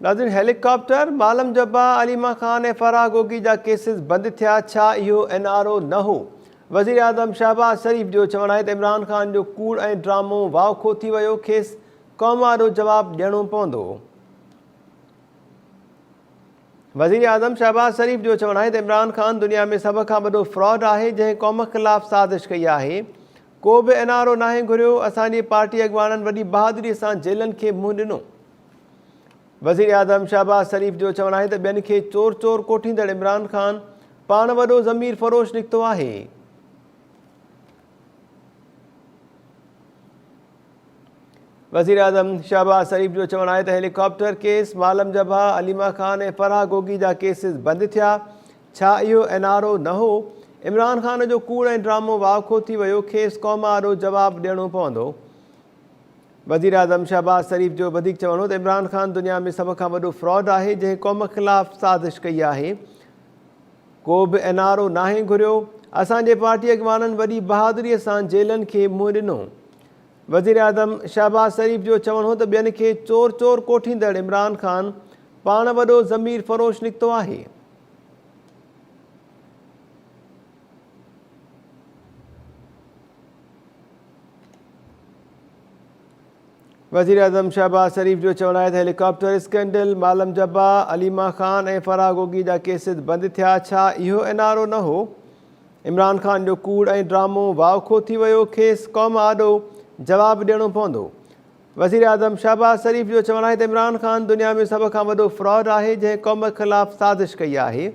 नाज़रीन, हेलीकॉप्टर मालम जब्बा अलीमा ख़ान ऐं फराह गोगी जा केसिस बंदि थिया, छा इहो NRO न हो? वज़ीर आज़म शहबाज़ शरीफ़ जो चवणु आहे त इमरान ख़ान जो कूड़ ऐं ड्रामो वाउखो थी वियो, खेसि क़ौम वारो जवाबु ॾियणो पवंदो। वज़ीर आज़म शहबाज़ शरीफ़ जो चवणु आहे त इमरान ख़ान दुनिया में सभ खां वॾो फ्रॉड आहे जंहिं क़ौम ख़िलाफ़ साज़िश कई आहे। को बि NRO नाहे घुरियो। असांजी पार्टी अॻवाननि वॾी बहादुरीअ सां जेलनि खे मुंहुं ॾिनो। वज़ीर आज़म शहबाज़ शरीफ़ जो चवणु आहे त ॿियनि खे चोर चोर कोठींदड़ इमरान ख़ान पाण वॾो ज़मीर फ़रोश निकितो आहे। वज़ीर आज़म शहबाज़ शरीफ़ जो चवणु आहे त हेलीकॉप्टर केस, मालम जब्बा अलीमा ख़ान ऐं फराह गोगी जा केसिस बंदि थिया, छा इहो NRO न हो? इमरान ख़ान जो कूड़ ऐं ड्रामो वाउखो थी वियो, खेसि क़ौम वारो जवाबु ॾियणो पवंदो। वज़ीर आज़म शहबाज़ शरीफ़ जो वधीक चवणो हो त इमरान ख़ान दुनिया में सभ खां वॾो फ्रॉड आहे जंहिं क़ौम ख़िलाफ़ साज़िश कई आहे। को बि NRO नाहे घुरियो। असांजे पार्टी अॻवाननि वॾी बहादुरीअ सां जेलनि खे मुंहुं ॾिनो। वज़ीर आज़म शहबाज़ शरीफ़ जो चवणु हो त ॿियनि खे चोर चोर कोठींदड़ इमरान ख़ान पाण वॾो ज़मीर फ़रोश निकितो आहे। वज़ीर आज़म शहबाज़ शरीफ़ जो चवणु आहे त हेलीकॉप्टर स्कैंडल, मालम जब्बा अलीमा ख़ान ऐं फराह गोगी जा केसिस बंदि थिया, छा इहो NRO न हो? इमरान ख़ान जो कूड़ ऐं ड्रामो वाउखो थी वियो, खेसि क़ौम आॾो जवाबु ॾियणो पवंदो। वज़ीर आज़म शहबाज़ शरीफ़ जो चवणु आहे त इमरान ख़ान दुनिया में सभ खां वॾो फ्रॉड आहे जंहिं क़ौम ख़िलाफ़ साज़िश कई आहे।